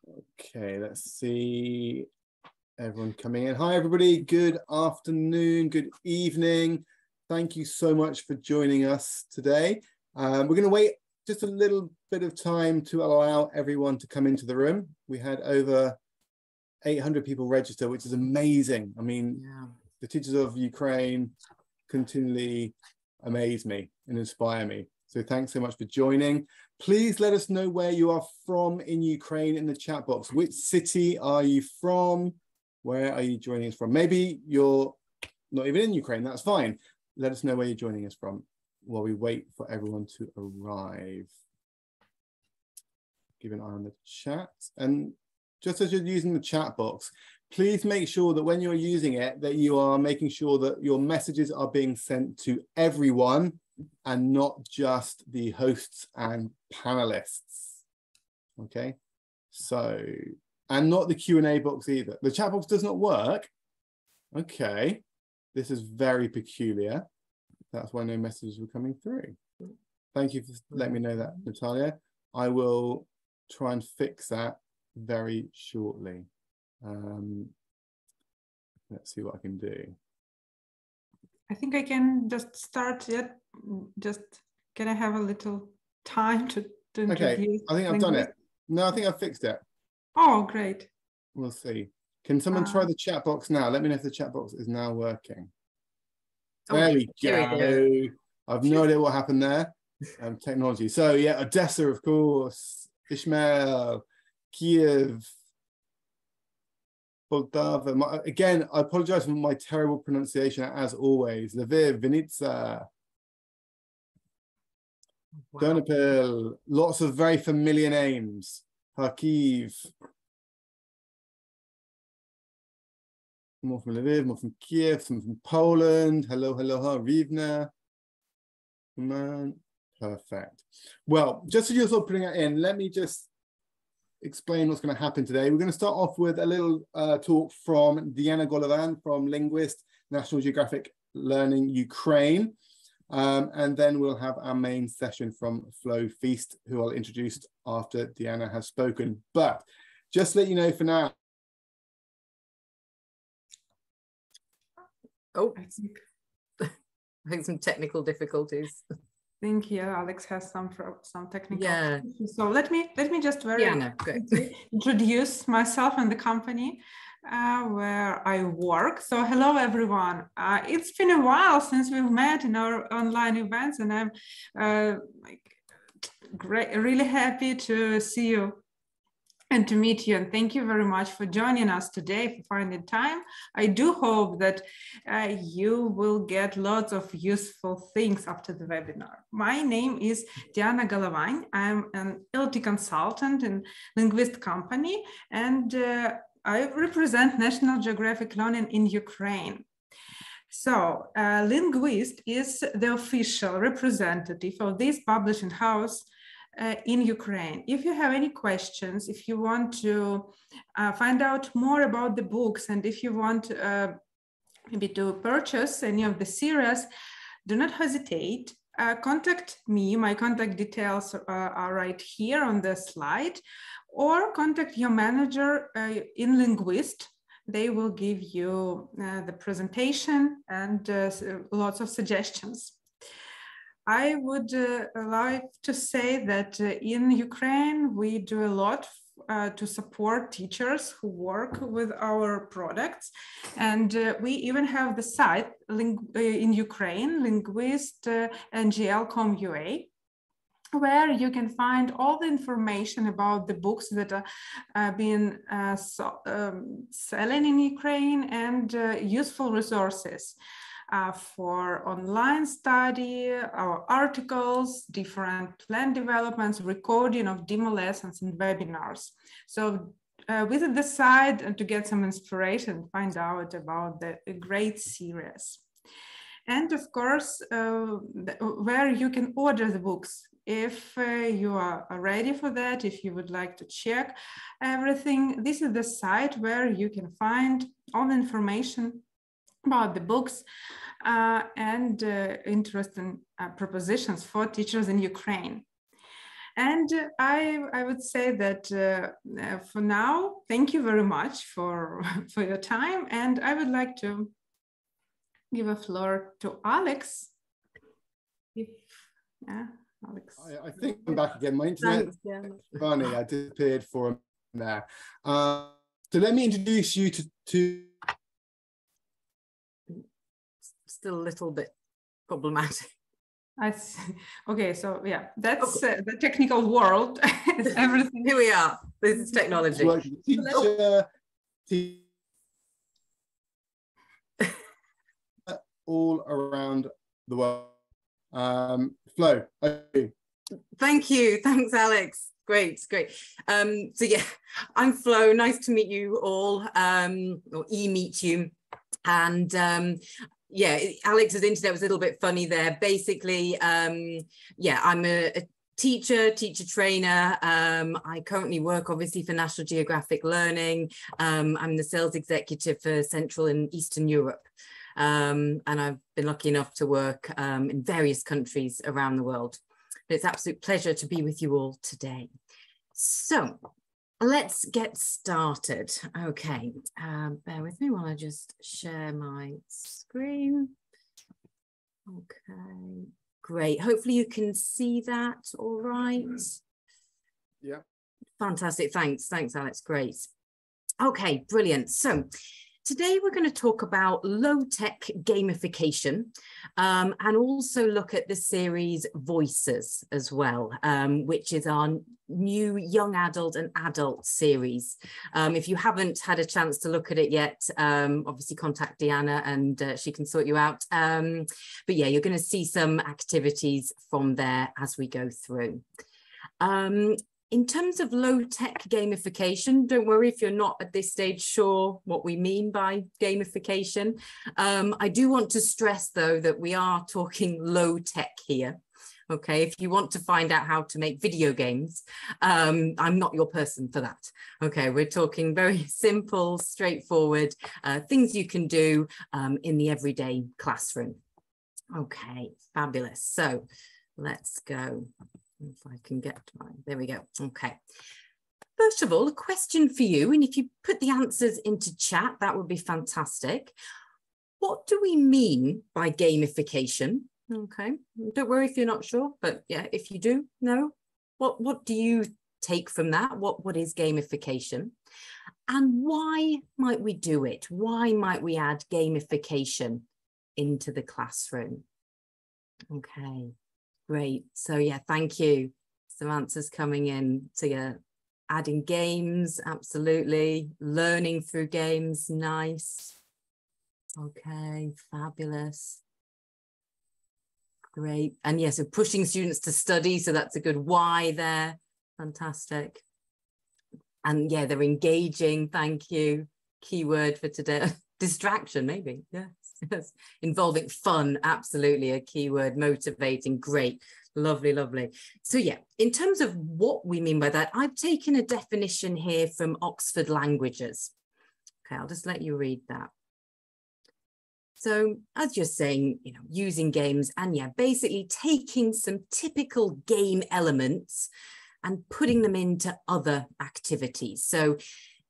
Okay, let's see everyone coming in. Hi, everybody. Good afternoon, good evening. Thank you so much for joining us today. We're going to wait just a little bit of time to allow everyone to come into the room. We had over 800 people register, which is amazing. I mean, the teachers of Ukraine continually amaze me and inspire me. So thanks so much for joining. Please let us know where you are from in Ukraine in the chat box. Which city are you from? Where are you joining us from? Maybe you're not even in Ukraine, that's fine. Let us know where you're joining us from while we wait for everyone to arrive. Keep an eye on the chat. And just as you're using the chat box, please make sure that when you're using it, that you are making sure that your messages are being sent to everyone and not just the hosts and panelists. Okay, so, and not the Q&A box either. The chat box does not work. Okay, this is very peculiar. That's why no messages were coming through. Thank you for letting me know that, Natalia. I will try and fix that very shortly. Let's see what I can do. I think I can just start yet. Just can I have a little time to introduce? Okay, I think I've done it. No, I think I've fixed it. Oh, great. We'll see. Can someone try the chat box now? Let me know if the chat box is now working. There we go. I've no idea what happened there. Technology. So yeah, Odessa, of course, Ishmael, Kiev, Poltava. Again, I apologize for my terrible pronunciation as always. Lviv, Vinnytsia, Ternopil, lots of very familiar names. Kharkiv. More from Lviv, more from Kiev, some from Poland. Hello, Rivne. Perfect. Well, just as you're sort of putting that in, let me just explain what's going to happen today. We're going to start off with a little talk from Diana Golovan from Linguist, National Geographic Learning, Ukraine. And then we'll have our main session from Flo Feast, who I'll introduce after Diana has spoken. But just to let you know for now. Oh, I think some technical difficulties. I think Alex has some technical. Yeah. So let me just introduce myself and the company where I work. So hello everyone. It's been a while since we've met in our online events, and I'm really happy to see you and to meet you, and thank you very much for joining us today, for finding time. I do hope that you will get lots of useful things after the webinar. My name is Diana Golovan. I'm an LT consultant in Linguist company, and I represent National Geographic Learning in Ukraine. So Linguist is the official representative of this publishing house in Ukraine. If you have any questions, if you want to find out more about the books, and if you want maybe to purchase any of the series, do not hesitate. Contact me. My contact details are right here on the slide, or contact your manager in Linguist. They will give you the presentation and lots of suggestions. I would like to say that in Ukraine, we do a lot to support teachers who work with our products. And we even have the site in Ukraine, Linguist NGL.com.ua, where you can find all the information about the books that are being selling in Ukraine, and useful resources for online study, our articles, different plan developments, recording of demo lessons and webinars. So visit the site to get some inspiration, find out about the great series. And of course, where you can order the books. If you are ready for that, if you would like to check everything, this is the site where you can find all the information about the books and interesting propositions for teachers in Ukraine. And I would say that for now, thank you very much for your time. And I would like to give a floor to Alex. Alex. I think I'm back again. My internet funny. I disappeared for a minute there. So let me introduce you to Still a little bit problematic. I see. Okay, so yeah, that's the technical world. Everything. Here we are. This is technology. Teacher, all around the world. Flo, okay. Thank you. Thanks, Alex. Great. So yeah, I'm Flo. Nice to meet you all, or meet you. And yeah, Alex's internet was a little bit funny there. Basically, yeah, I'm a teacher trainer. I currently work obviously for National Geographic Learning. I'm the sales executive for Central and Eastern Europe. And I've been lucky enough to work in various countries around the world. It's an absolute pleasure to be with you all today. So let's get started. Okay, bear with me while I just share my screen. Okay, great. Hopefully you can see that all right. Yeah. Fantastic. Thanks, Alex. Great. Okay, brilliant. So today we're going to talk about low-tech gamification and also look at the series Voices as well, which is our new young adult and adult series. If you haven't had a chance to look at it yet, obviously contact Deanna and she can sort you out. But yeah, you're going to see some activities from there as we go through. In terms of low-tech gamification, don't worry if you're not at this stage sure what we mean by gamification. I do want to stress, though, that we are talking low-tech here. Okay, if you want to find out how to make video games, I'm not your person for that. Okay, we're talking very simple, straightforward things you can do in the everyday classroom. Okay, fabulous. So let's go. If I can get mine, there we go. Okay. First of all, a question for you, and if you put the answers into chat, that would be fantastic. What do we mean by gamification? Okay, don't worry if you're not sure, but yeah, if you do know, what do you take from that? What is gamification? And why might we do it? Why might we add gamification into the classroom? Okay. Great. So yeah, thank you. Some answers coming in. So yeah, adding games, absolutely. Learning through games, nice. Okay, fabulous. Great. And yes, yeah, so pushing students to study. So that's a good why there. Fantastic. And yeah, they're engaging. Thank you. Keyword for today. Distraction, maybe. Yes. Yes. Involving fun, absolutely a keyword. Motivating, great, lovely. So yeah, in terms of what we mean by that, I've taken a definition here from Oxford Languages. Okay, I'll just let you read that. So as you're saying, you know, using games and yeah, basically taking some typical game elements and putting them into other activities. So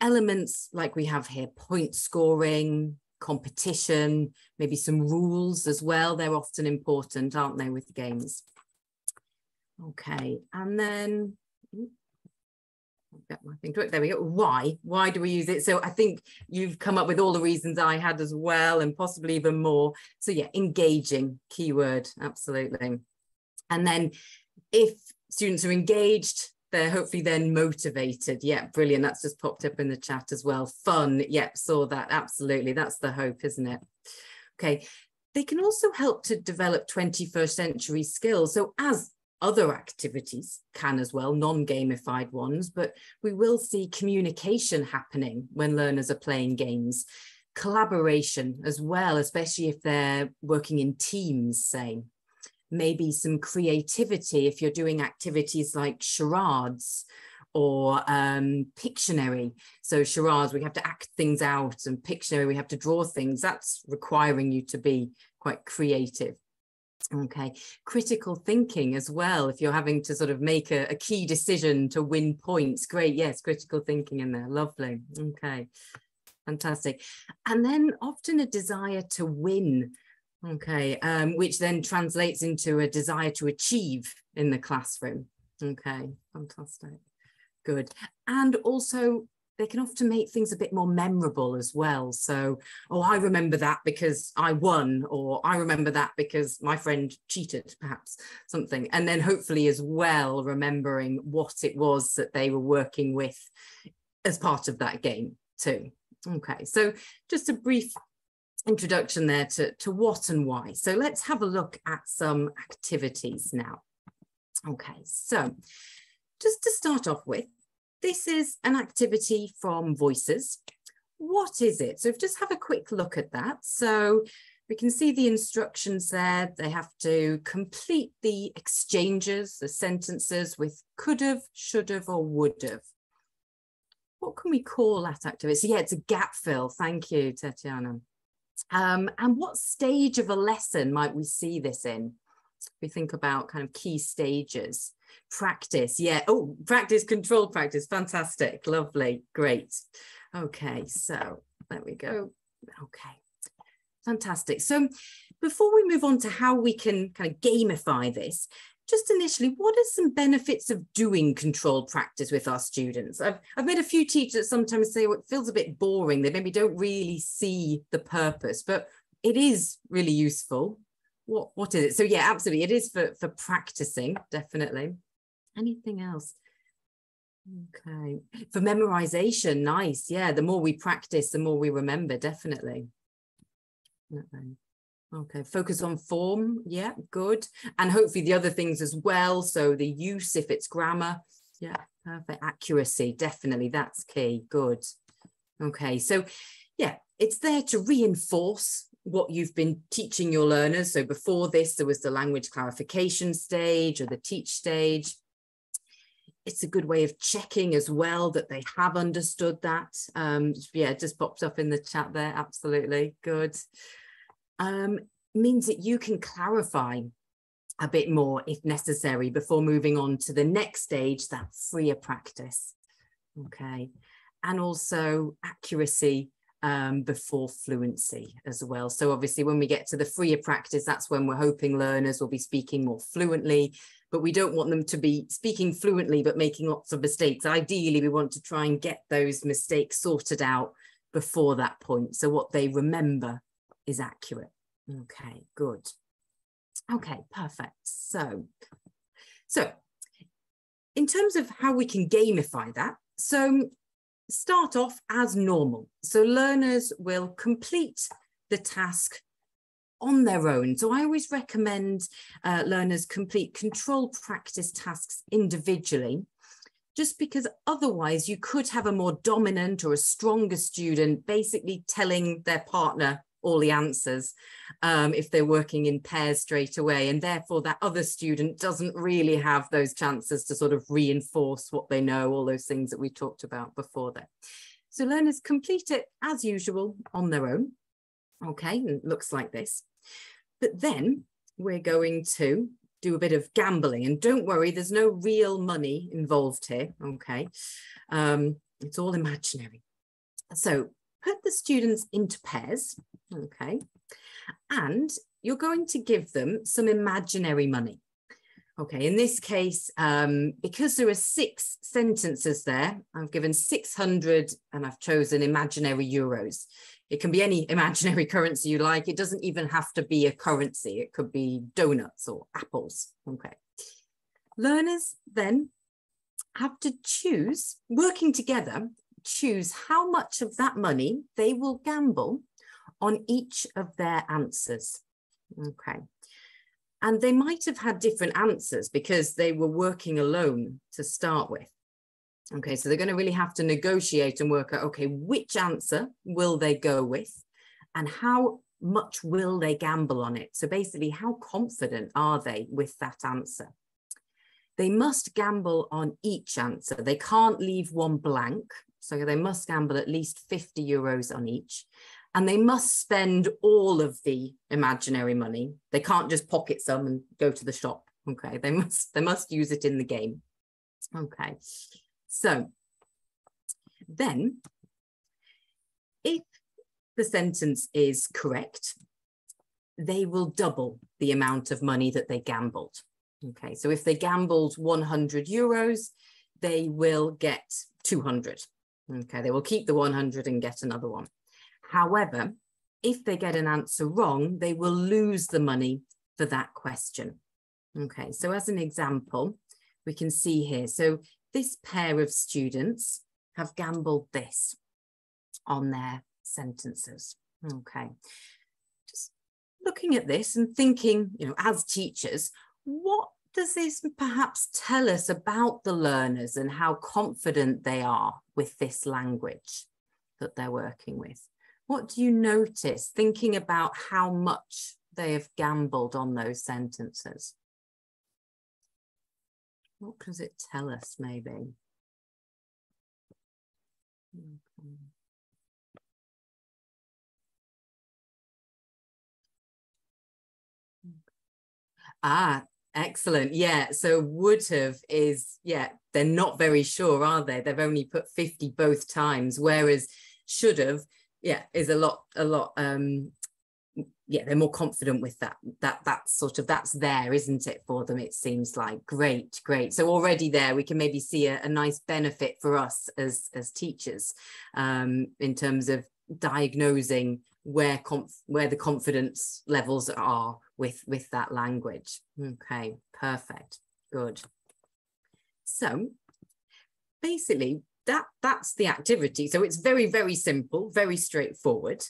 elements like we have here, point scoring, competition, maybe some rules as well. They're often important, aren't they, with games? Okay, and then I'll get my thing to it. There we go. Why do we use it? So I think you've come up with all the reasons I had as well, and possibly even more. So yeah, engaging, keyword, absolutely. And then if students are engaged, they're hopefully then motivated. Yeah, brilliant. That's just popped up in the chat as well. Fun. Yep, saw that. Absolutely. That's the hope, isn't it? Okay. They can also help to develop 21st century skills. So as other activities can as well, non-gamified ones, but we will see communication happening when learners are playing games. Collaboration as well, especially if they're working in teams, say. Maybe some creativity if you're doing activities like charades or Pictionary. So charades, we have to act things out, and Pictionary, we have to draw things. That's requiring you to be quite creative. Okay, critical thinking as well. If you're having to sort of make a key decision to win points, great. Yes, critical thinking in there. Lovely. Okay, fantastic. And then often a desire to win. Okay, which then translates into a desire to achieve in the classroom. Okay, fantastic. Good. And also, they can often make things a bit more memorable as well. So, oh, I remember that because I won, or I remember that because my friend cheated, perhaps something. And then hopefully as well, remembering what it was that they were working with as part of that game too. Okay, so just a brief introduction there to what and why. So let's have a look at some activities now. Okay, so just to start off with, this is an activity from Voices. What is it? So just have a quick look at that. So we can see the instructions there. They have to complete the exchanges, the sentences with could've, should've, or would've. What can we call that activity? So yeah, it's a gap fill. Thank you, Tatiana. And what stage of a lesson might we see this in? We think about kind of key stages. Practice, yeah. Oh, practice, controlled practice. Fantastic, lovely, great. Okay, so there we go. Okay, fantastic. So before we move on to how we can kind of gamify this, just initially, what are some benefits of doing controlled practice with our students? I've met a few teachers that sometimes say, well, it feels a bit boring. They maybe don't really see the purpose, but it is really useful. What is it? So yeah, absolutely. It is for practicing, definitely. Anything else? Okay. For memorization, nice. Yeah, the more we practice, the more we remember, definitely. Okay, focus on form. Yeah, good. And hopefully the other things as well. So the use, if it's grammar. Yeah, perfect. Accuracy, definitely. That's key. Good. Okay, so yeah, it's there to reinforce what you've been teaching your learners. So before this, there was the language clarification stage or the teach stage. It's a good way of checking as well that they have understood that. Yeah, it just popped up in the chat there. Absolutely, good. Means that you can clarify a bit more if necessary before moving on to the next stage, that freer practice. Okay, and also accuracy before fluency as well. So obviously when we get to the freer practice, that's when we're hoping learners will be speaking more fluently, but we don't want them to be speaking fluently but making lots of mistakes. Ideally, we want to try and get those mistakes sorted out before that point, so what they remember is accurate. Okay, good. Okay, perfect. So in terms of how we can gamify that, so start off as normal. So learners will complete the task on their own. So I always recommend learners complete controlled practice tasks individually, just because otherwise you could have a more dominant or a stronger student basically telling their partner all the answers if they're working in pairs straight away, and therefore that other student doesn't really have those chances to sort of reinforce what they know, all those things that we talked about before there. So learners complete it as usual on their own. Okay, and it looks like this. But then we're going to do a bit of gambling, and don't worry, there's no real money involved here. Okay, it's all imaginary. So put the students into pairs. Okay, and you're going to give them some imaginary money. Okay, in this case, because there are 6 sentences there, I've given 600 and I've chosen imaginary euros. It can be any imaginary currency you like. It doesn't even have to be a currency. It could be donuts or apples. Okay. Learners then have to choose, working together, choose how much of that money they will gamble on each of their answers. Okay. And they might have had different answers because they were working alone to start with. Okay, so they're going to really have to negotiate and work out, okay, which answer will they go with and how much will they gamble on it? So basically, how confident are they with that answer? They must gamble on each answer. They can't leave one blank. So they must gamble at least 50 euros on each. and they must spend all of the imaginary money. They can't just pocket some and go to the shop. Okay, they must use it in the game. Okay, so then if the sentence is correct, they will double the amount of money that they gambled. Okay, so if they gambled 100 euros, they will get 200. Okay, they will keep the 100 and get another one. However, if they get an answer wrong, they will lose the money for that question. Okay, so as an example, we can see here, so this pair of students have gambled this on their sentences. Okay, just looking at this and thinking, you know, as teachers, what does this perhaps tell us about the learners and how confident they are with this language that they're working with? What do you notice thinking about how much they have gambled on those sentences? What does it tell us, maybe? Okay. Ah, excellent. Yeah, so would have is, yeah, they're not very sure, are they? They've only put 50 both times, whereas should have, yeah, is a lot, yeah, they're more confident with that. That's sort of, that's there, isn't it, for them, it seems like. Great, great. So already there, we can maybe see a nice benefit for us as teachers in terms of diagnosing where the confidence levels are with that language. Okay, perfect, good. So basically, that's the activity. So it's very, very simple, very straightforward.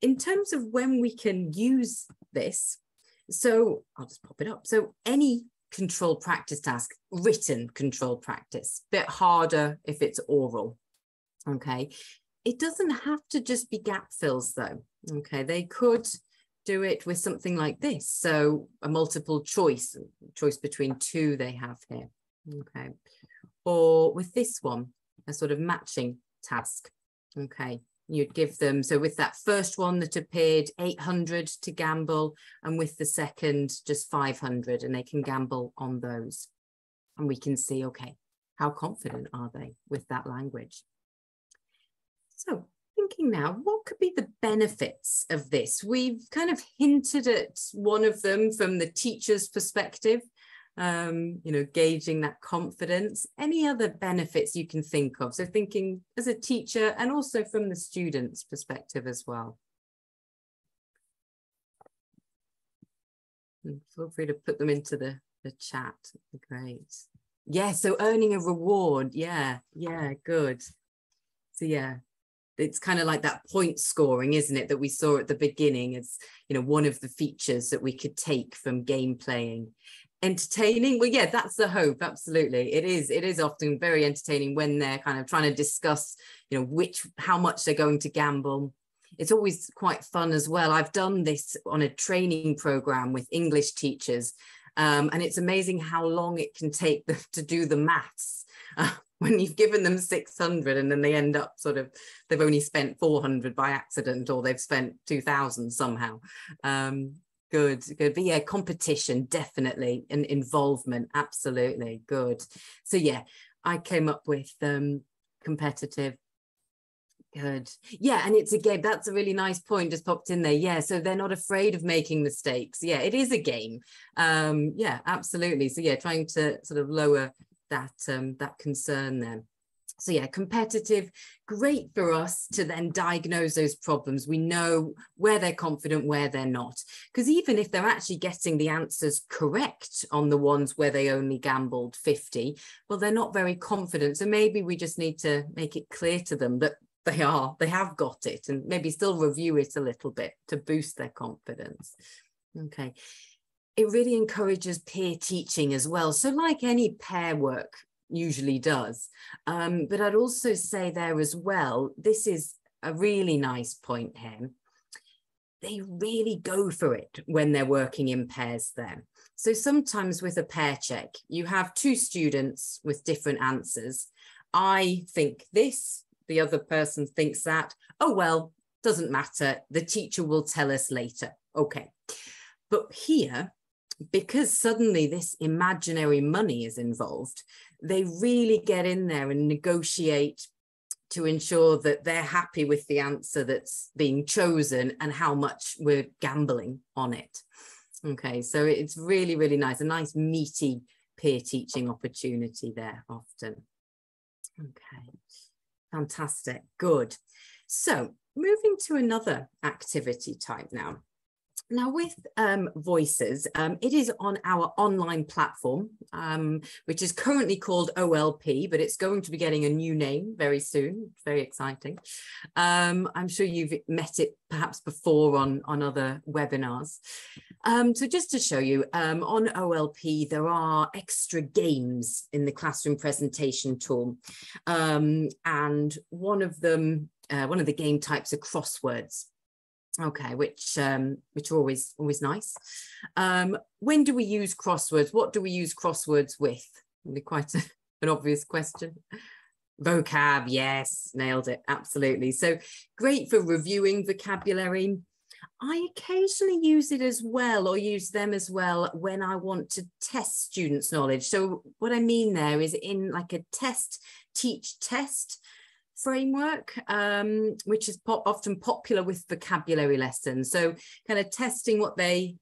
In terms of when we can use this, so I'll just pop it up. So any controlled practice task, written controlled practice, bit harder if it's oral, okay? It doesn't have to just be gap fills though, okay? They could do it with something like this. So a multiple choice between two they have here, okay? Or with this one, a sort of matching task. Okay, you'd give them, so with that first one that appeared 800 to gamble, and with the second just 500, and they can gamble on those. And we can see, okay, how confident are they with that language? So thinking now, what could be the benefits of this? We've kind of hinted at one of them from the teacher's perspective, you know, gauging that confidence. Any other benefits you can think of? So thinking as a teacher and also from the student's perspective as well. And feel free to put them into the chat. Great. Yeah, so earning a reward. Yeah, good. So yeah, it's kind of like that point scoring, isn't it, that we saw at the beginning as, you know, one of the features that we could take from game playing. Entertaining, well, yeah, that's the hope. Absolutely, it is often very entertaining when they're kind of trying to discuss, you know, how much they're going to gamble. It's always quite fun as well. I've done this on a training program with English teachers, and it's amazing how long it can take them to do the maths when you've given them 600 and then they end up sort of, they've only spent 400 by accident, or they've spent 2,000 somehow. Good. But yeah, competition, definitely, and involvement, absolutely, good. So yeah, I came up with competitive. Good. Yeah, and it's a game. That's a really nice point, just popped in there. Yeah, so they're not afraid of making mistakes. Yeah, it is a game. Yeah, absolutely. So yeah, trying to sort of lower that that concern there. So yeah, competitive, great for us to then diagnose those problems. We know where they're confident, where they're not. Because even if they're actually getting the answers correct on the ones where they only gambled 50, well, they're not very confident. So maybe we just need to make it clear to them that they have got it, and maybe still review it a little bit to boost their confidence. Okay. It really encourages peer teaching as well. So like any pair work usually does. But I'd also say there as well, this is a really nice point here. They really go for it when they're working in pairs there. So sometimes with a pair check, you have two students with different answers. I think this, the other person thinks that. Oh, well, doesn't matter. The teacher will tell us later. Okay. But here, because suddenly this imaginary money is involved, they really get in there and negotiate to ensure that they're happy with the answer that's being chosen and how much we're gambling on it. Okay, so it's really, really nice, a nice meaty peer teaching opportunity there often. Okay, fantastic, good. So moving to another activity type now. Now with Voices, it is on our online platform, which is currently called OLP, but it's going to be getting a new name very soon. Very exciting. I'm sure you've met it perhaps before on other webinars. So just to show you, on OLP, there are extra games in the classroom presentation tool. And one of them, one of the game types are crosswords. Okay, which are always nice. When do we use crosswords? What do we use crosswords with? It'll be quite an obvious question. Vocab, yes, nailed it, absolutely. So great for reviewing vocabulary. I occasionally use it as well, or use them as well, when I want to test students' knowledge. So what I mean there is in like a test, teach, test framework, which is often popular with vocabulary lessons. So kind of testing what they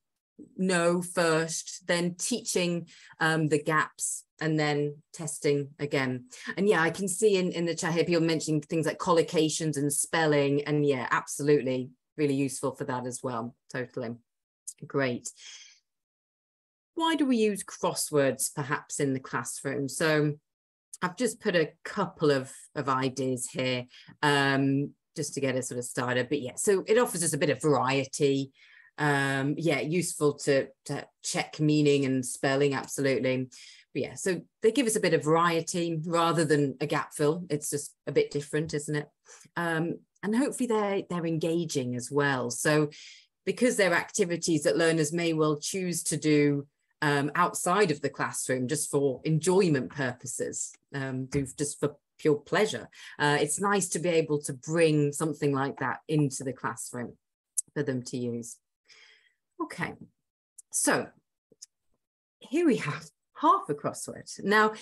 know first, then teaching the gaps, and then testing again. And yeah, I can see in the chat here people mentioning things like collocations and spelling, and yeah, absolutely really useful for that as well. Totally great. Why do we use crosswords perhaps in the classroom? So I've just put a couple of ideas here just to get us sort of started. But yeah, so it offers us a bit of variety. Yeah, useful to check meaning and spelling, absolutely. But yeah, so they give us a bit of variety rather than a gap fill. It's just a bit different, isn't it? And hopefully they're engaging as well. So because they're activities that learners may well choose to do outside of the classroom just for enjoyment purposes, do just for pure pleasure. It's nice to be able to bring something like that into the classroom for them to use. Okay, so here we have half a crossword. Now,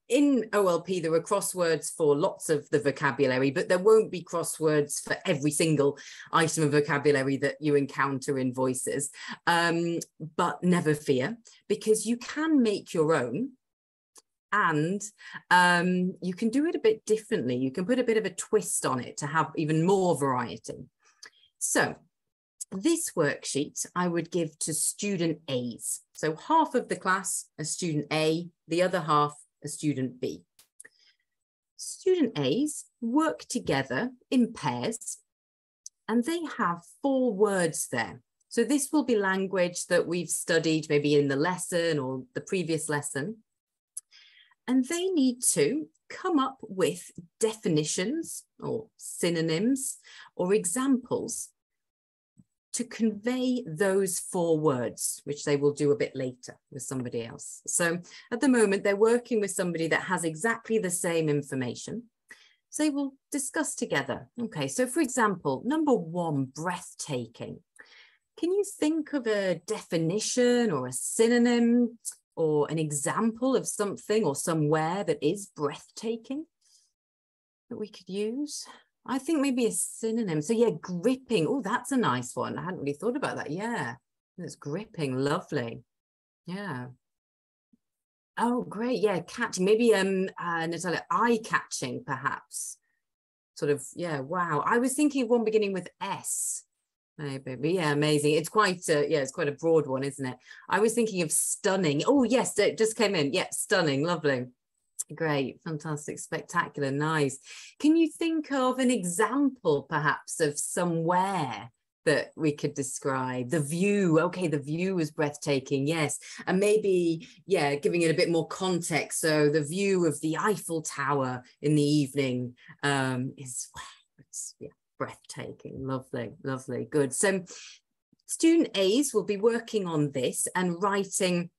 in OLP, there are crosswords for lots of the vocabulary, but there won't be crosswords for every single item of vocabulary that you encounter in Voices. But never fear, because you can make your own, and you can do it a bit differently. You can put a bit of a twist on it to have even more variety. So this worksheet I would give to student A's. So half of the class a student A, the other half a student B. Student A's work together in pairs, and they have 4 words there. So this will be language that we've studied maybe in the lesson or the previous lesson. And they need to come up with definitions or synonyms or examples to convey those 4 words, which they will do a bit later with somebody else. So at the moment, they're working with somebody that has exactly the same information. So they will discuss together. Okay, so for example, number 1, breathtaking. Can you think of a definition or a synonym or an example of something or somewhere that is breathtaking that we could use? I think maybe a synonym. So yeah, gripping. Oh, that's a nice one. I hadn't really thought about that. Yeah, it's gripping. Lovely. Yeah. Oh, great. Yeah, catching. Maybe Natalia, eye-catching, perhaps. Sort of. Yeah. Wow. I was thinking of one beginning with S. Maybe. But yeah, amazing. It's quite. Yeah, it's quite a broad one, isn't it? I was thinking of stunning. Oh, yes, it just came in. Yeah, stunning. Lovely. Great, fantastic, spectacular, nice. Can you think of an example perhaps of somewhere that we could describe? The view, okay, the view is breathtaking, yes. And maybe, yeah, giving it a bit more context. So the view of the Eiffel Tower in the evening is, wow, it's yeah, breathtaking, lovely, lovely, good. So student A's will be working on this and writing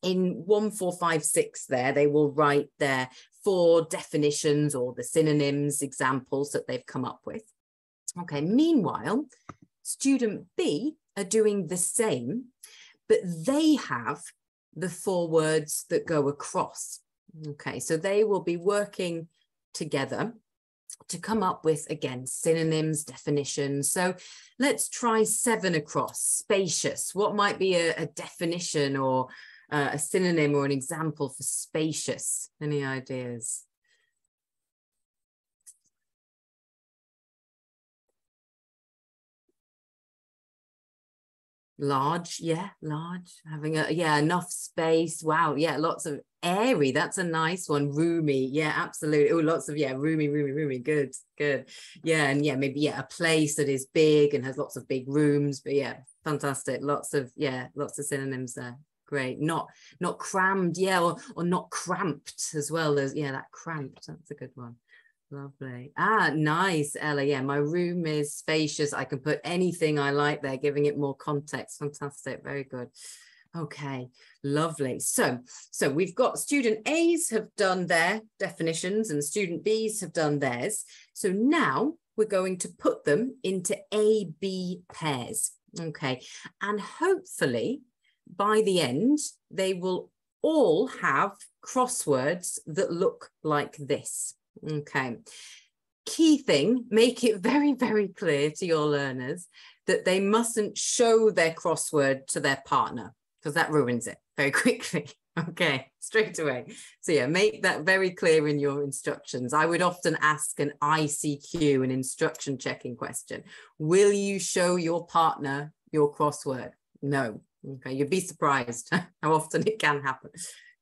in 1, 4, 5, 6 there, they will write their 4 definitions or the synonyms, examples that they've come up with. Okay, meanwhile, student B are doing the same, but they have the 4 words that go across. Okay, so they will be working together to come up with, again, synonyms, definitions. So let's try 7 across. Spacious. What might be a definition or a synonym or an example for spacious? Any ideas? Large, yeah, large, having enough space. Wow, yeah, lots of airy. That's a nice one. Roomy, yeah, absolutely. Oh, lots of roomy. Good. Yeah, and yeah, maybe a place that is big and has lots of big rooms. But yeah, fantastic. Lots of synonyms there. Great. Not crammed, yeah, or not cramped as well as that cramped. That's a good one. Lovely. Nice, Ella. Yeah, my room is spacious. I can put anything I like there, giving it more context. Fantastic. Very good. Okay, lovely. So we've got student A's have done their definitions and student B's have done theirs. So now we're going to put them into A-B pairs. Okay, and hopefully by the end, they will all have crosswords that look like this. Okay, key thing, make it very, very clear to your learners that they mustn't show their crossword to their partner, because that ruins it very quickly. Okay, straight away. So yeah, make that very clear in your instructions. I would often ask an ICQ, an instruction checking question. Will you show your partner your crossword? No. Okay, you'd be surprised how often it can happen.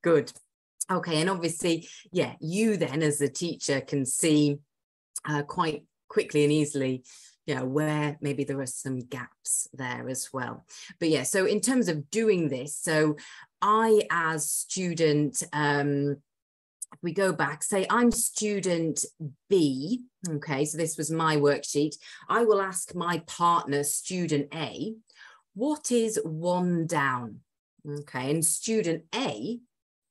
Good. Okay, and obviously, yeah, you then as a teacher can see quite quickly and easily, where maybe there are some gaps there as well. But yeah, so in terms of doing this, so I as student, we go back, say I'm student B, okay, so this was my worksheet. I will ask my partner, student A, what is 1 down? Okay, and student A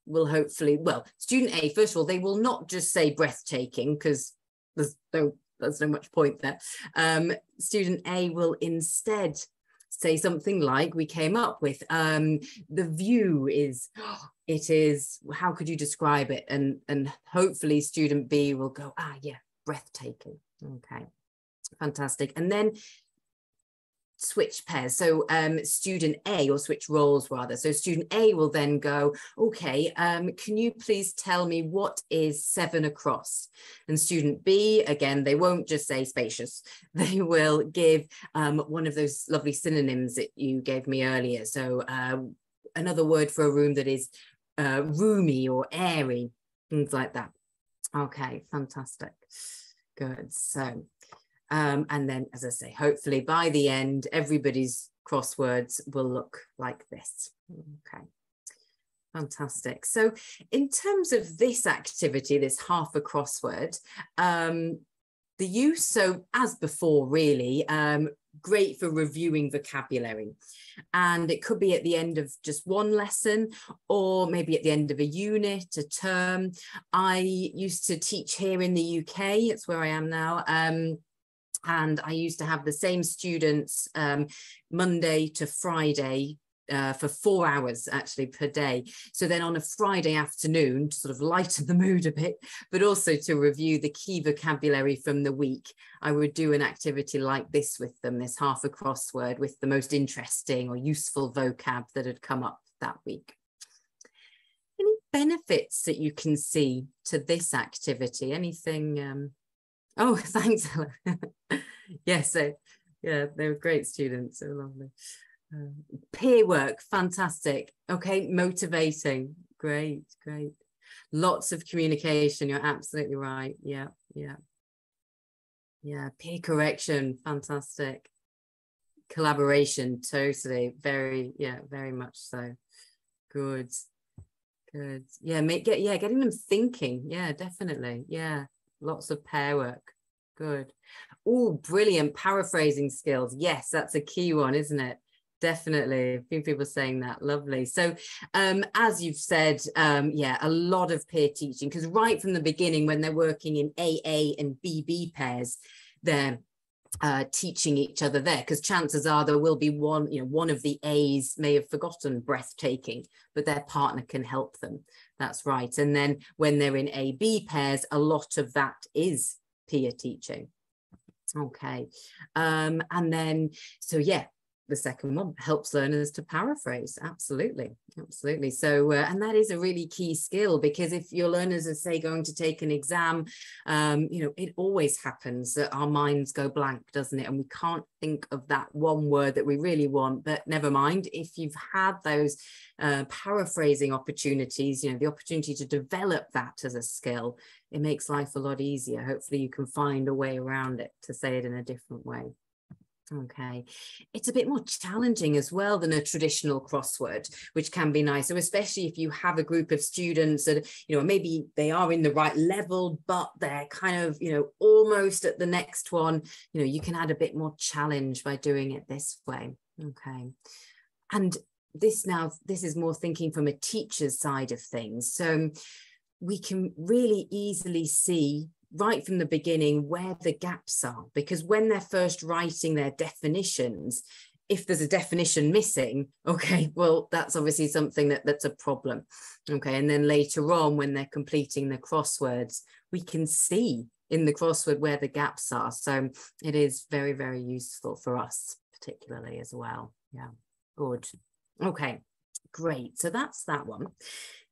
will hopefully, student A, first of all, they will not just say breathtaking, because there's no much point there. Student A will instead say something like we came up with, the view is, it is, how could you describe it? And hopefully student B will go, yeah, breathtaking. Okay, fantastic. And then switch pairs. So student A, or switch roles rather. So student A will then go, okay, can you please tell me what is 7 across? And student B, again, they won't just say spacious. They will give one of those lovely synonyms that you gave me earlier. So another word for a room that is roomy or airy, things like that. Okay, fantastic. Good. So and then, as I say, hopefully by the end, everybody's crosswords will look like this. Okay, fantastic. So in terms of this activity, this half a crossword, the use, so as before, really, great for reviewing vocabulary. And it could be at the end of just one lesson, or maybe at the end of a unit, a term. I used to teach here in the UK, it's where I am now. And I used to have the same students Monday to Friday for 4 hours actually per day. So then on a Friday afternoon, to sort of lighten the mood a bit, but also to review the key vocabulary from the week, I would do an activity like this with them, this half a crossword with the most interesting or useful vocab that had come up that week. Any benefits that you can see to this activity? Anything? Oh, thanks, Ella. Yes, so yeah, they were great students, so lovely. Peer work, fantastic. Okay, motivating, great. Lots of communication, you're absolutely right. Yeah. Peer correction, fantastic. Collaboration, totally, very much so. Good. Yeah, getting them thinking. Yeah, definitely. Yeah. Lots of pair work. Good. Oh, brilliant. Paraphrasing skills. Yes, that's a key one, isn't it? Definitely. A few people saying that. Lovely. So as you've said, a lot of peer teaching, because right from the beginning, when they're working in AA and BB pairs, they're teaching each other there, because chances are there will be one, one of the A's may have forgotten breathtaking, but their partner can help them. That's right. And then when they're in A-B pairs, a lot of that is peer teaching. Okay. And then, so yeah, the second one helps learners to paraphrase. Absolutely. Absolutely. So, and that is a really key skill, because if your learners are, say, going to take an exam, it always happens that our minds go blank, doesn't it? And we can't think of that one word that we really want, but never mind. If you've had those paraphrasing opportunities, the opportunity to develop that as a skill, it makes life a lot easier. Hopefully you can find a way around it to say it in a different way. Okay, it's a bit more challenging as well than a traditional crossword, which can be nice. So especially if you have a group of students that, maybe they are in the right level, but they're kind of, almost at the next one, you can add a bit more challenge by doing it this way. Okay. And this is more thinking from a teacher's side of things. So we can really easily see right from the beginning where the gaps are, because when they're first writing their definitions, if there's a definition missing, okay, well, that's obviously something that's a problem. Okay, and then later on when they're completing the crosswords, we can see in the crossword where the gaps are. So it is very, very useful for us particularly as well. Yeah, good. Okay, great. So that's that one.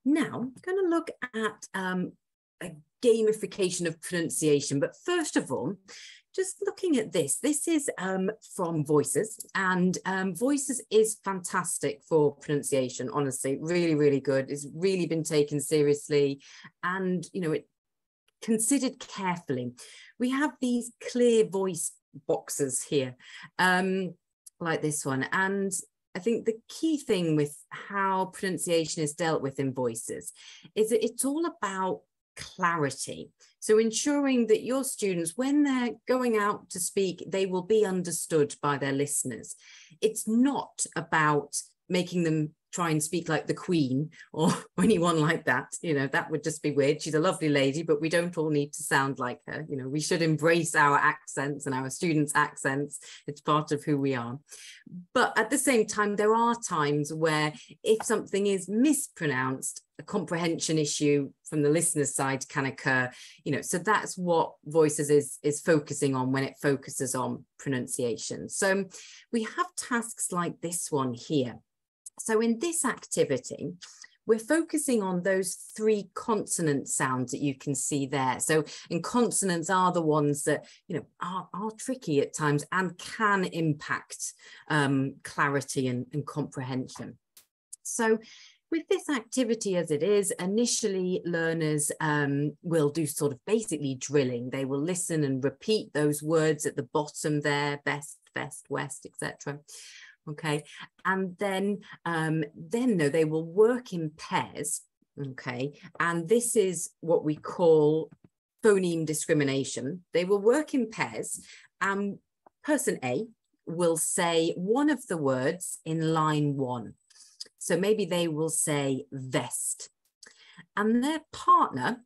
Now I'm going to look at a gamification of pronunciation. But first of all, just looking at this is from Voices, and Voices is fantastic for pronunciation, honestly, really, really good. It's really been taken seriously, and, it considered carefully. We have these clear voice boxes here, like this one. And I think the key thing with how pronunciation is dealt with in Voices is that it's all about clarity. So ensuring that your students, when they're going out to speak, they will be understood by their listeners. It's not about making them try and speak like the Queen or anyone like that. That would just be weird. She's a lovely lady, but we don't all need to sound like her. We should embrace our accents and our students' accents. It's part of who we are. But at the same time, there are times where if something is mispronounced, a comprehension issue from the listener's side can occur, so that's what Voices is focusing on when it focuses on pronunciation. So we have tasks like this one here. So in this activity, we're focusing on those 3 consonant sounds that you can see there. So, and consonants are the ones that, are tricky at times and can impact clarity and comprehension. So with this activity as it is, initially learners will do sort of basically drilling. They will listen and repeat those words at the bottom there, best, west, etc. Okay, and then they will work in pairs. Okay, and this is what we call phoneme discrimination. They will work in pairs, and person A will say one of the words in line 1. So maybe they will say vest, and their partner,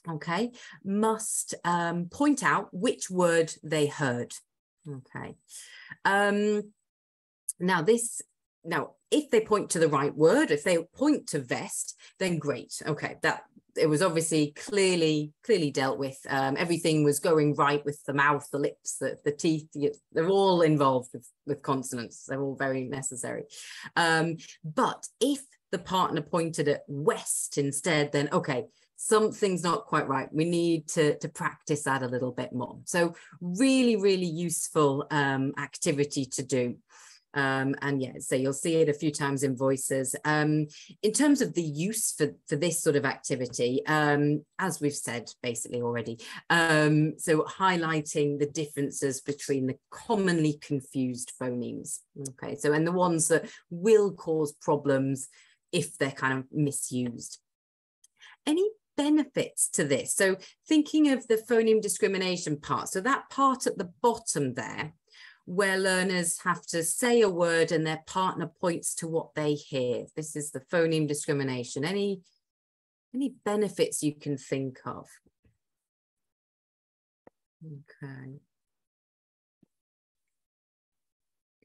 okay, must point out which word they heard. Okay. Now, if they point to the right word, if they point to vest, then great. Okay, that it was obviously clearly dealt with. Everything was going right with the mouth, the lips, the teeth. They're all involved with consonants. They're all very necessary. But if the partner pointed at west instead, then okay, something's not quite right. We need to practice that a little bit more. So really, really useful activity to do. And yeah, so you'll see it a few times in Voices. In terms of the use for this sort of activity, as we've said basically already, so highlighting the differences between the commonly confused phonemes. Okay, so and the ones that will cause problems if they're kind of misused. Any benefits to this? So thinking of the phoneme discrimination part, so that part at the bottom there, where learners have to say a word and their partner points to what they hear. This is the phoneme discrimination. Any benefits you can think of? Okay.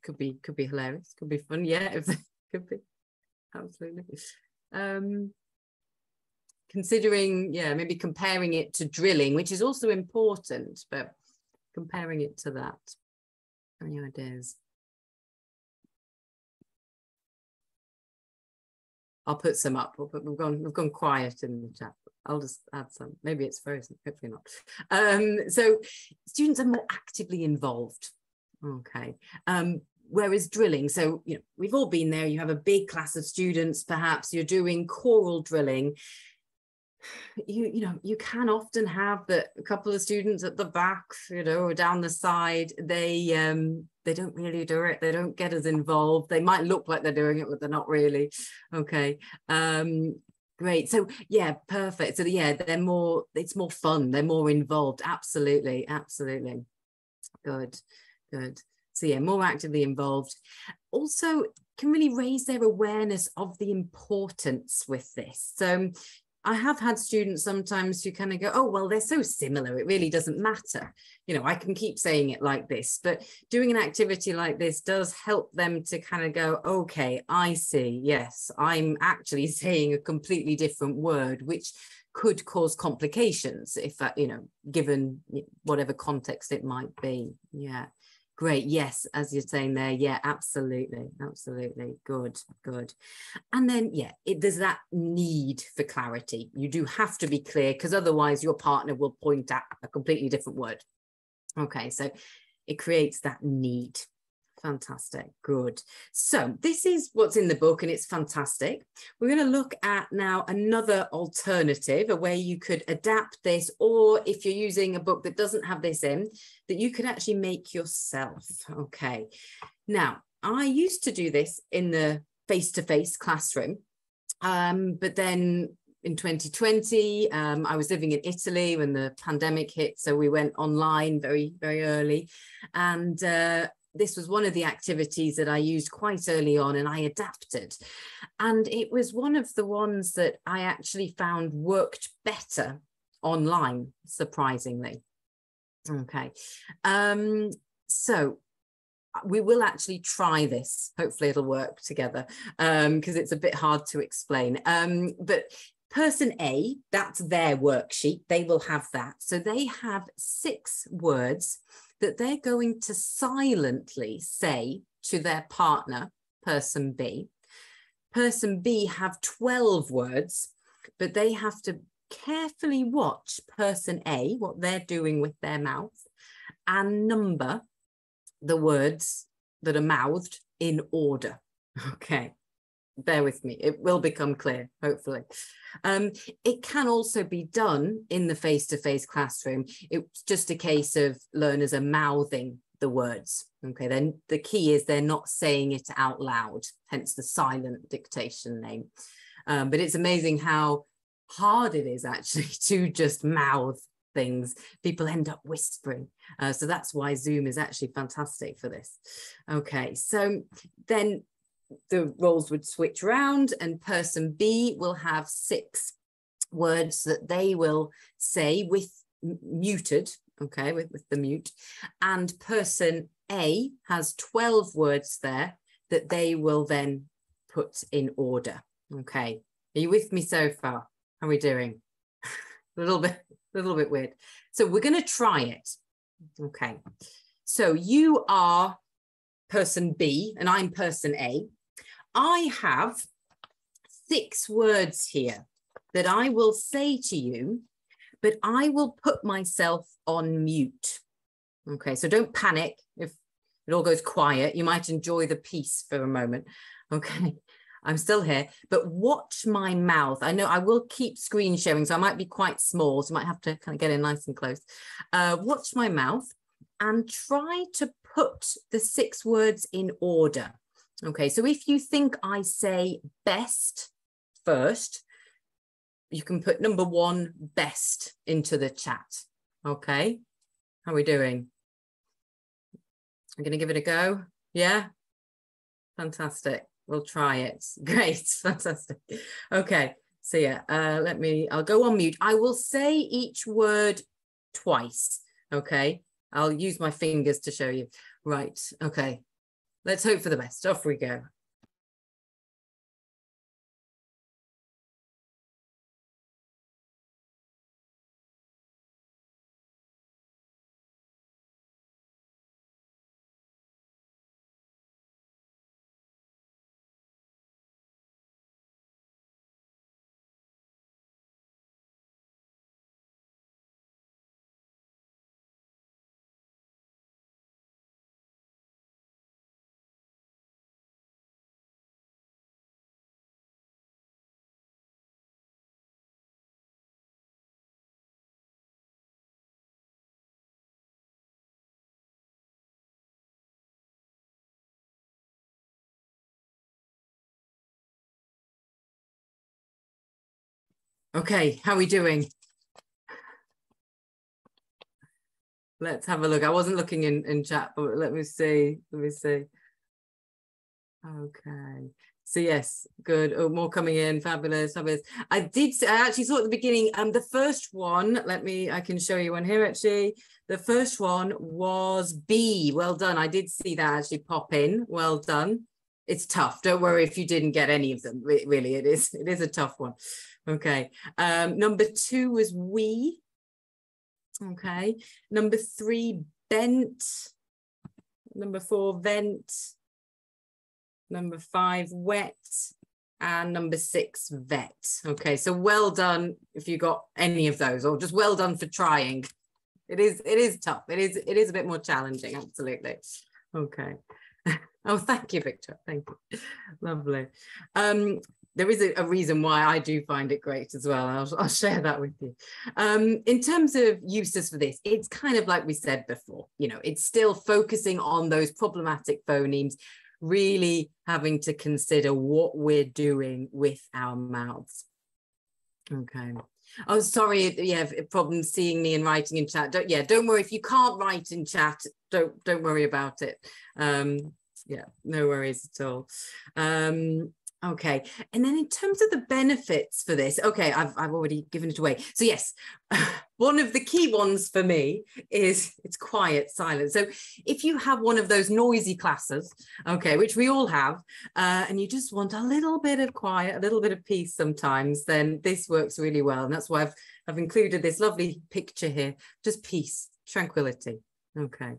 could be hilarious, could be fun. Yeah, if could be, absolutely. Considering, yeah, maybe comparing it to drilling, which is also important, but comparing it to that. Any ideas? I'll put some up. We've gone quiet in the chat. I'll just add some. Maybe it's frozen. Hopefully not. So students are more actively involved. Okay. Whereas drilling, so we've all been there. You have a big class of students. Perhaps you're doing choral drilling. You can often have a couple of students at the back, or down the side. They don't really do it. They don't get as involved. They might look like they're doing it, but they're not really. Okay. Great. So yeah, perfect. So yeah, it's more fun. They're more involved. Absolutely. Good. So yeah, more actively involved. Also can really raise their awareness of the importance with this. So I have had students sometimes who kind of go, oh, well, they're so similar, it really doesn't matter. I can keep saying it like this, but doing an activity like this does help them to kind of go, okay, I see, yes, I'm actually saying a completely different word, which could cause complications if, given whatever context it might be. Yeah. Great. Yes, as you're saying there. Yeah, absolutely. Good. And then, yeah, there's that need for clarity. You do have to be clear, because otherwise your partner will point at a completely different word. Okay, so it creates that need. Fantastic. Good. So this is what's in the book, and it's fantastic. We're going to look at now another alternative, a way you could adapt this, or if you're using a book that doesn't have this in, that you could actually make yourself. Okay. Now, I used to do this in the face-to-face classroom, but then in 2020, I was living in Italy when the pandemic hit, so we went online very, very early, and this was one of the activities that I used quite early on, and I adapted. And it was one of the ones that I actually found worked better online, surprisingly. Okay. So we will actually try this. Hopefully it'll work together, because it's a bit hard to explain. But person A, that's their worksheet. They will have that. So they have 6 words that they're going to silently say to their partner, person B. Person B have 12 words, but they have to carefully watch person A, what they're doing with their mouth, and number the words that are mouthed in order. Okay. Bear with me, it will become clear, hopefully. It can also be done in the face-to-face classroom. It's just a case of learners are mouthing the words. Okay, then the key is they're not saying it out loud, hence the silent dictation name. But it's amazing how hard it is actually to just mouth things. People end up whispering. So that's why Zoom is actually fantastic for this. Okay, so then the roles would switch around, and person B will have 6 words that they will say with muted, okay, with the mute, and person A has 12 words there that they will then put in order. Okay, are you with me so far? How are we doing? a little bit weird. So we're going to try it. Okay, so you are person B and I'm person A. I have 6 words here that I will say to you, but I will put myself on mute. Okay, so don't panic if it all goes quiet. You might enjoy the peace for a moment. Okay, I'm still here, but watch my mouth. I know I will keep screen sharing, so I might be quite small, so I might have to kind of get in nice and close. Watch my mouth and try to put the 6 words in order. Okay, so if you think I say best first, you can put number 1, best, into the chat. Okay, how are we doing? I'm going to give it a go. Yeah, fantastic. We'll try it. Great, fantastic. Okay, so yeah, I'll go on mute. I will say each word twice. Okay, I'll use my fingers to show you. Right, okay. let's hope for the best. Off we go. Okay, how are we doing? Let's have a look. I wasn't looking in chat, but let me see. Okay. So yes, good. Oh, more coming in. Fabulous, fabulous. I actually saw at the beginning, the first one, I can show you one here actually. The first one was B. Well done. I did see that actually pop in. Well done. It's tough. Don't worry if you didn't get any of them. Really, it is a tough one. Okay. Number 2 was we. Okay. Number 3, bent. Number 4, vent. Number 5, wet. And number 6, vet. Okay, so well done if you got any of those, or just well done for trying. It is tough. It is a bit more challenging, absolutely. Okay. Oh, thank you, Victor. Thank you. Lovely. There is a reason why I do find it great as well. I'll share that with you. In terms of uses for this, it's kind of like we said before, it's still focusing on those problematic phonemes, really having to consider what we're doing with our mouths. Okay. Oh, sorry. Yeah, problems seeing me and writing in chat. Don't worry if you can't write in chat. Don't worry about it. Yeah, no worries at all. Okay, and then in terms of the benefits for this, okay, I've already given it away. So yes, one of the key ones for me is it's quiet, silent. So if you have one of those noisy classes, okay, which we all have, and you just want a little bit of quiet, a little bit of peace sometimes, then this works really well. And that's why I've included this lovely picture here, just peace, tranquility. Okay.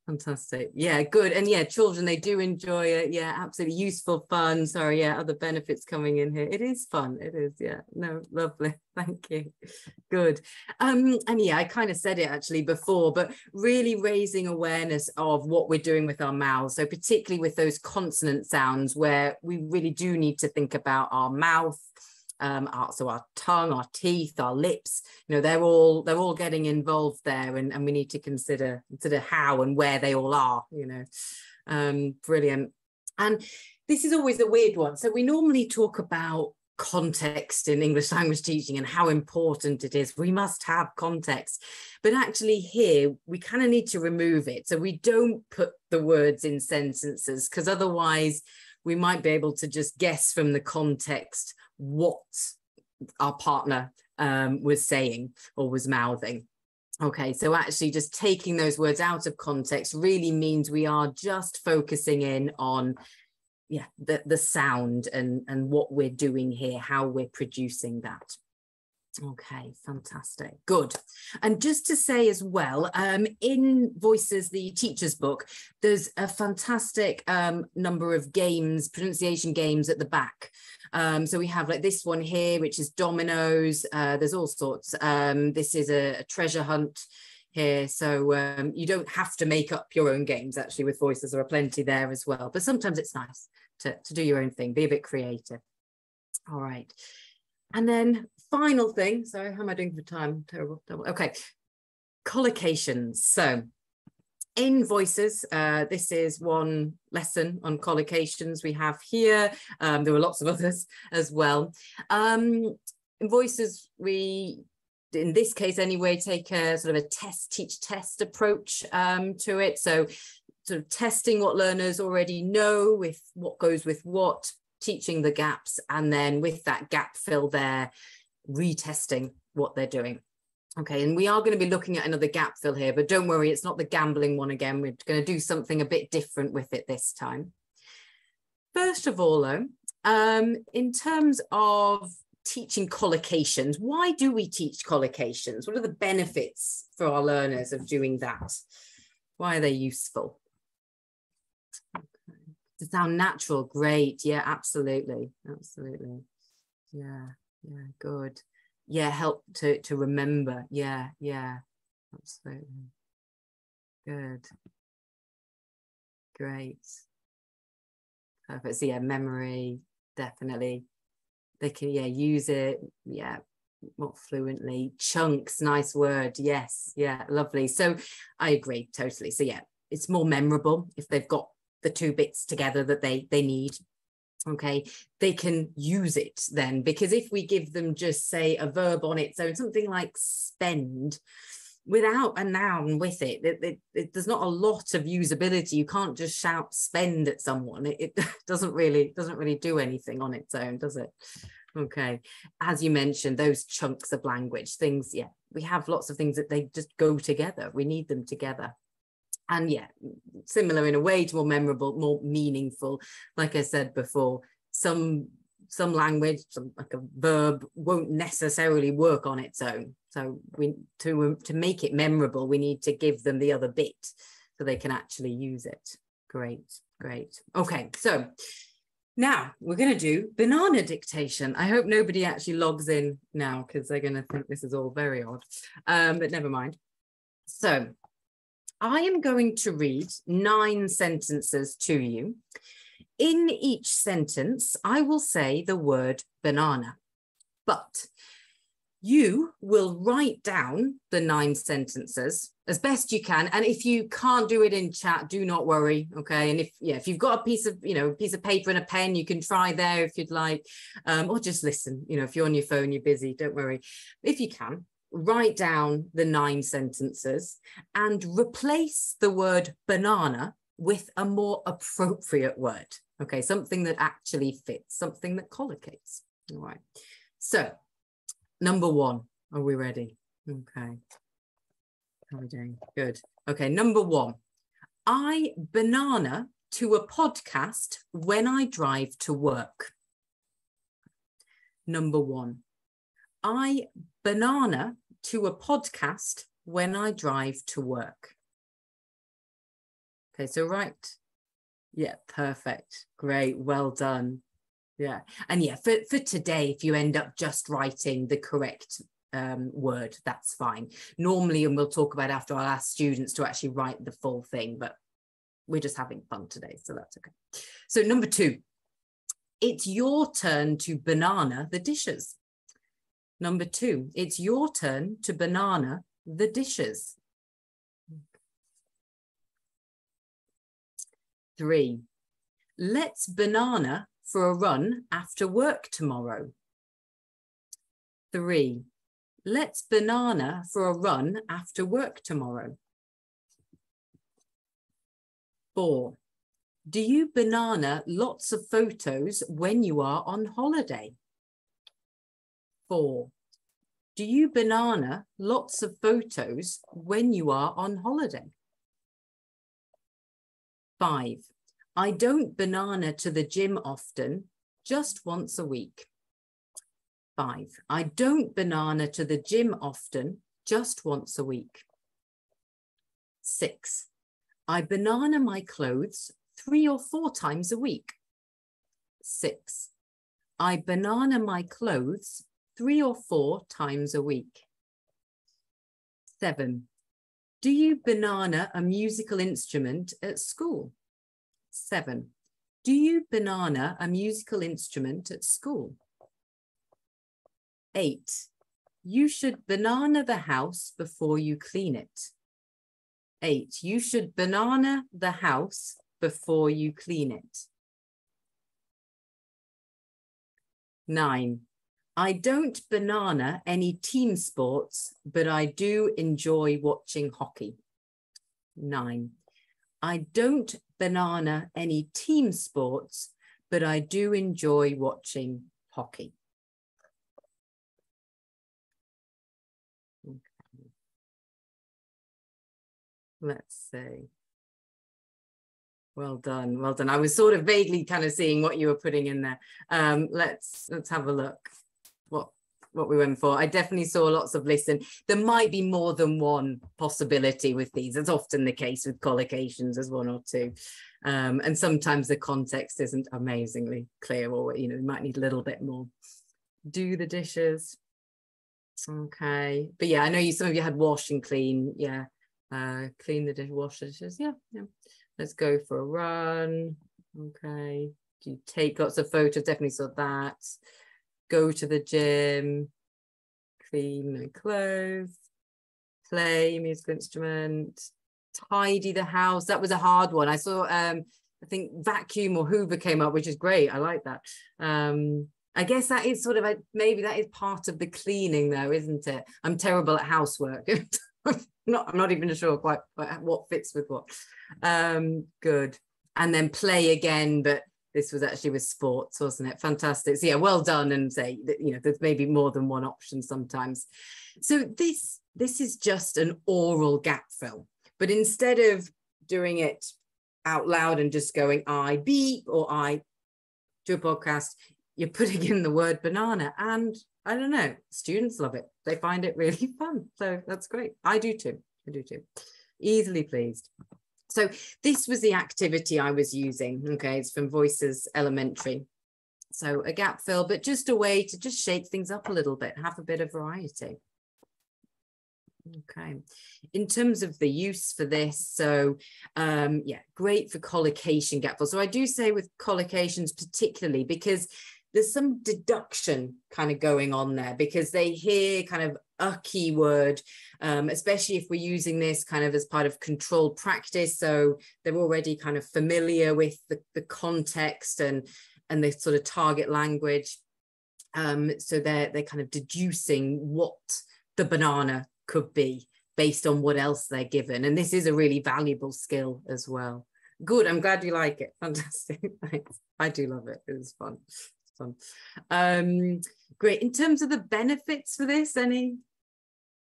Fantastic. Yeah, good. And yeah, children, they do enjoy it. Yeah, absolutely useful, fun. Sorry, yeah, other benefits coming in here. It is fun. It is, yeah. No, lovely. Thank you. Good. And yeah, I kind of said it actually before, but really raising awareness of what we're doing with our mouths. So particularly with those consonant sounds where we really do need to think about our mouth, so our tongue, our teeth, our lips, they're all getting involved there, and we need to consider how and where they all are, brilliant. And this is always a weird one. So we normally talk about context in English language teaching and how important it is. We must have context, but actually here we kind of need to remove it. So we don't put the words in sentences, because otherwise we might be able to just guess from the context what our partner was saying or was mouthing. Okay, so actually just taking those words out of context really means we are just focusing in on the sound and what we're doing here, how we're producing that. Okay, fantastic, good. And just to say as well, in Voices, the teacher's book, there's a fantastic number of games, pronunciation games at the back. So we have like this one here, which is dominoes. There's all sorts. This is a treasure hunt here. So you don't have to make up your own games, actually, with Voices. There are plenty there as well. But sometimes it's nice to do your own thing, be a bit creative. All right. And then final thing, sorry, how am I doing for time? Terrible. Okay, collocations. So in Voices, this is one lesson on collocations we have here. There were lots of others as well. In Voices, we, in this case anyway, take a sort of a teach test approach to it. So sort of testing what learners already know with what goes with what, teaching the gaps, and then with that gap fill there, retesting what they're doing. Okay, and we are going to be looking at another gap fill here, but don't worry, it's not the gambling one again. We're going to do something a bit different with it this time. First of all, though, in terms of teaching collocations, why do we teach collocations? What are the benefits for our learners of doing that? Why are they useful? To sound natural, great. Yeah, absolutely. Absolutely. Yeah, yeah, good. Yeah, help to remember. Yeah, yeah, absolutely. Good. Great. Perfect. So yeah, memory, definitely. They can, yeah, use it, yeah, more fluently. Chunks, nice word. Yes, yeah, lovely. So I agree totally. So yeah, it's more memorable if they've got the two bits together that they need. Okay, they can use it then, because if we give them just say a verb on its own, something like spend, without a noun with it, there's not a lot of usability. You can't just shout spend at someone. It doesn't really do anything on its own, does it? Okay, as you mentioned, those chunks of language, things, yeah, we have lots of things that they just go together. We need them together. And yeah, similar in a way to more memorable, more meaningful. Like I said before, some language, like a verb, won't necessarily work on its own. So we to make it memorable, we need to give them the other bit so they can actually use it. Great, great. Okay, so now we're going to do banana dictation. I hope nobody actually logs in now because they're going to think this is all very odd, but never mind. So I am going to read 9 sentences to you. In each sentence, I will say the word banana, but you will write down the 9 sentences as best you can. And if you can't do it in chat, do not worry. Okay. And if you've got a piece of paper and a pen, you can try there if you'd like, or just listen. If you're on your phone, you're busy, don't worry. If you can, write down the 9 sentences and replace the word banana with a more appropriate word. Okay, something that actually fits, something that collocates. All right. So, number 1, are we ready? Okay. How are we doing? Good. Okay, number 1. I banana to a podcast when I drive to work. Number 1. I banana to a podcast when I drive to work. Okay, so right. Yeah, perfect. Great. Well done. Yeah. And yeah, for today, if you end up just writing the correct word, that's fine. Normally, and we'll talk about after, I'll ask students to actually write the full thing, but we're just having fun today, so that's okay. So number 2, it's your turn to banana the dishes. Number 2, it's your turn to banana the dishes. 3, let's banana for a run after work tomorrow. 3, let's banana for a run after work tomorrow. 4, do you banana lots of photos when you are on holiday? 4, do you banana lots of photos when you are on holiday? 5, I don't banana to the gym often, just once a week. 5, I don't banana to the gym often, just once a week. 6, I banana my clothes 3 or 4 times a week. 6, I banana my clothes 3 or 4 times a week. 7, do you banana a musical instrument at school? 7, do you banana a musical instrument at school? 8, you should banana the house before you clean it. 8, you should banana the house before you clean it. 9, I don't banana any team sports, but I do enjoy watching hockey. 9, I don't banana any team sports, but I do enjoy watching hockey. Okay. Let's see. Well done, well done. I was sort of vaguely kind of seeing what you were putting in there. Let's have a look what we went for. I definitely saw lots of listen. There might be more than one possibility with these. That's often the case with collocations, as one or two. And sometimes the context isn't amazingly clear, or you might need a little bit more. Do the dishes. Okay, but yeah, I know some of you had wash and clean. Yeah, clean the dish, wash the dishes. Yeah. Let's go for a run. Okay, do you take lots of photos? Definitely saw that. Go to the gym, clean my clothes, play musical instrument, tidy the house. That was a hard one. I saw, I think vacuum or Hoover came up, which is great. I like that. I guess that is sort of, maybe that is part of the cleaning though, isn't it? I'm terrible at housework. I'm not even sure quite what fits with what. Good. And then play again, but this was actually with sports, wasn't it? Fantastic. So yeah, well done. And say that, there's maybe more than one option sometimes. So this is just an oral gap fill, but instead of doing it out loud and just going I beep or I do a podcast, you're putting in the word banana. And I don't know, students love it. They find it really fun. So that's great. I do too. Easily pleased. So this was the activity I was using. Okay, it's from Voices Elementary. So a gap fill, but just a way to just shake things up a little bit, have a bit of variety. Okay, in terms of the use for this, so yeah, great for collocation gap fill. So I do say with collocations particularly because there's some deduction kind of going on there, because they hear kind of a keyword, especially if we're using this kind of as part of controlled practice. So they're already kind of familiar with the context and the sort of target language. So they're kind of deducing what the banana could be based on what else they're given. And this is a really valuable skill as well. Good, I'm glad you like it. Fantastic, thanks. I do love it, it was fun. Great. In terms of the benefits for this, any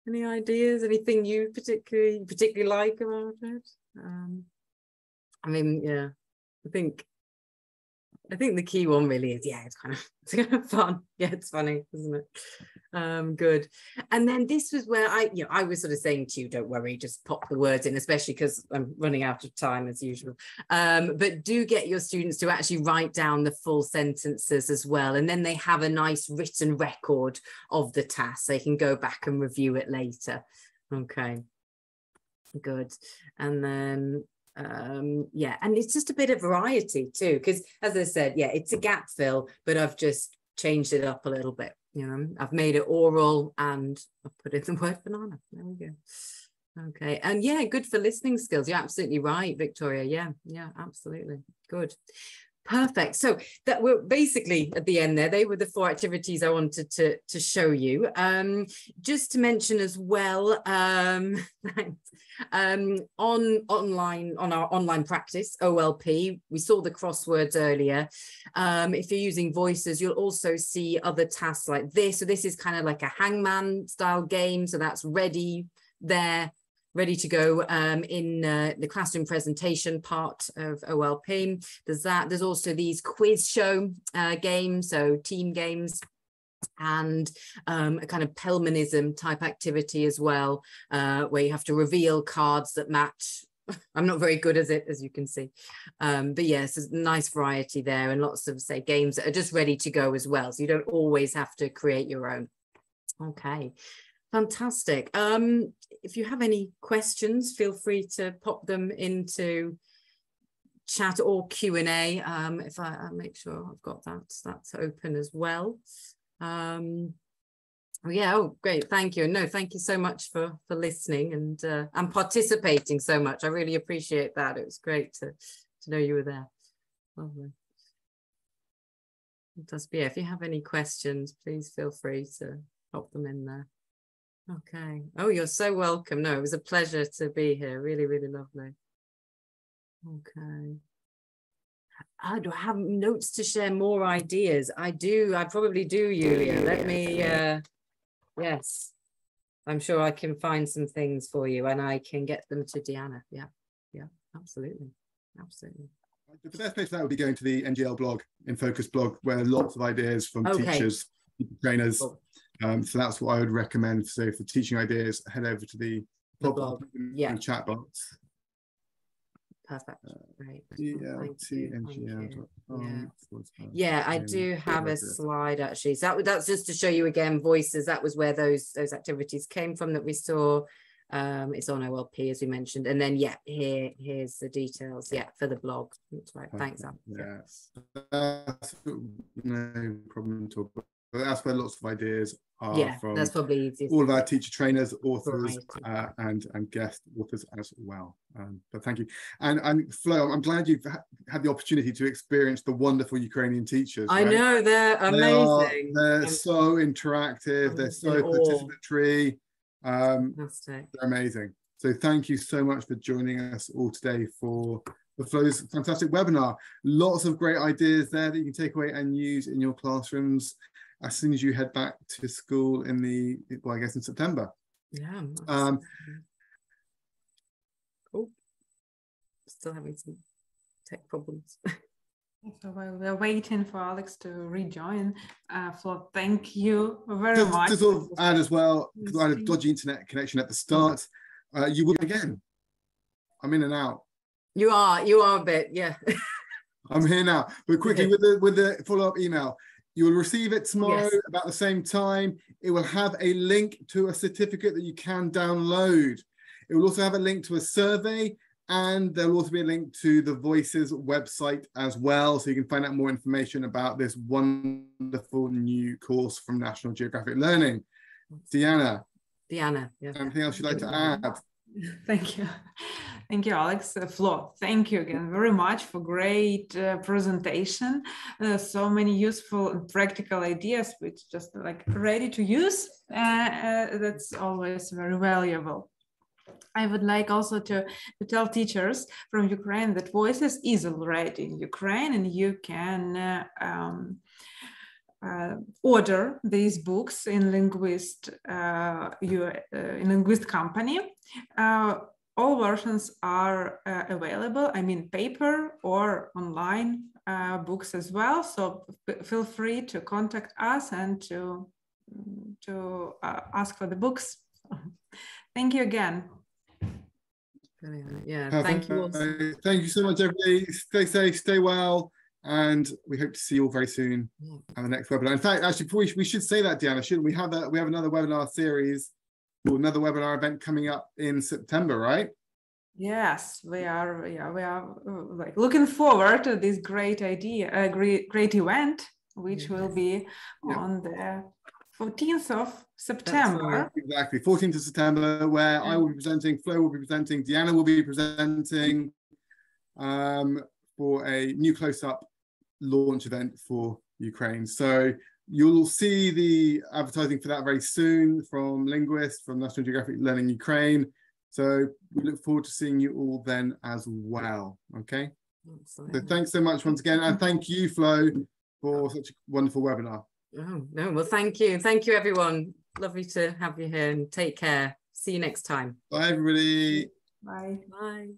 ideas, anything you particularly like about it? I mean, yeah, I think the key one really is, yeah, it's kind of fun. Yeah, it's funny, isn't it? Good. And then this was where I was sort of saying to you, don't worry, just pop the words in, especially because I'm running out of time as usual. But do get your students to actually write down the full sentences as well. And then they have a nice written record of the task. They can go back and review it later. Okay, good. And then yeah, and it's just a bit of variety too, because as I said, yeah, it's a gap fill, but I've just changed it up a little bit. I've made it oral and I've put in the word banana. There we go. Okay, and yeah, good for listening skills. You're absolutely right, Victoria. Yeah, absolutely. Good. Perfect. So that we're basically at the end there. They were the 4 activities I wanted to show you. Just to mention as well, on our online practice, OLP, we saw the crosswords earlier. If you're using Voices, you'll also see other tasks like this. So this is kind of like a hangman style game. So that's ready there, ready to go in the classroom presentation part of OLP. There's that. There's also these quiz show games, so team games, and a kind of Pelmanism type activity as well, where you have to reveal cards that match. I'm not very good at it, as you can see. But yes, there's a nice variety there, and lots of, say, games that are just ready to go as well. So you don't always have to create your own. Okay. Fantastic. If you have any questions, feel free to pop them into chat or Q&A. If I'll make sure I've got that's open as well. Yeah, oh, great. Thank you. No, thank you so much for listening and participating so much. I really appreciate that. It was great to know you were there. Lovely. Just, yeah, if you have any questions, please feel free to pop them in there. Okay. Oh, you're so welcome. No, it was a pleasure to be here. Really, really lovely. Okay. Do I have notes to share more ideas? I do. I probably do, Julia. Let me, yes. I'm sure I can find some things for you and I can get them to Deanna. Yeah, yeah, absolutely. Absolutely. The best place for that would be going to the NGL blog, In Focus blog, where lots of ideas from teachers, trainers. Cool. So that's what I would recommend. So for teaching ideas, head over to the blog, chat box. Perfect. Great. Yeah, I do have a slide actually. So that's just to show you again voices. That was where those activities came from that we saw. It's on OLP as we mentioned, and then here's the details for the blog. That's right. Thanks, Al. Yes, that's no problem at all. But that's where lots of ideas are from. That's probably easiest. All of our teacher trainers, authors, and guest authors as well. But thank you. And Flo, I'm glad you've had the opportunity to experience the wonderful Ukrainian teachers. I know, they're amazing. They're so interactive. They're so participatory. Fantastic. They're amazing. So thank you so much for joining us all today for Flo's fantastic webinar. Lots of great ideas there that you can take away and use in your classrooms as soon as you head back to school in I guess in September. Yeah. Cool. Still having some tech problems. So while we're waiting for Alex to rejoin, Flo, thank you very much. To sort of add as well, because I had a dodgy internet connection at the start, you will again. I'm in and out. You are a bit, yeah. I'm here now, but quickly with the follow-up email. You will receive it tomorrow about the same time. It will have a link to a certificate that you can download. It will also have a link to a survey, and there will also be a link to the Voices website as well, so you can find out more information about this wonderful new course from National Geographic Learning. Deanna, anything else you'd like to add? Thank you. Thank you, Alex. Flo, thank you again very much for great presentation. So many useful and practical ideas, which just like ready to use. That's always very valuable. I would like also to tell teachers from Ukraine that Voices is already in Ukraine, and you can order these books in Linguist company. All versions are available, I mean paper or online books as well. So feel free to contact us and to ask for the books. Thank you again. Yeah, thank you also. Thank you so much, everybody. Stay safe, stay well, and we hope to see you all very soon at the next webinar. In fact, actually, we should say that, Deanna, shouldn't we? We have another webinar series, or another webinar event coming up in September, right? Yes, we are. Yeah, we are like looking forward to this great great event, which will be on the 14th of September. Exactly, 14th of September, where I will be presenting, Flo will be presenting, Deanna will be presenting for a new close-up launch event for Ukraine. So you'll see the advertising for that very soon from Linguist, from National Geographic Learning Ukraine. So we look forward to seeing you all then as well. Okay. Absolutely. So thanks so much once again, and thank you, Flo, for such a wonderful webinar. Oh, no, well, thank you. Thank you, everyone. Lovely to have you here, and take care. See you next time. Bye, everybody. Bye. Bye.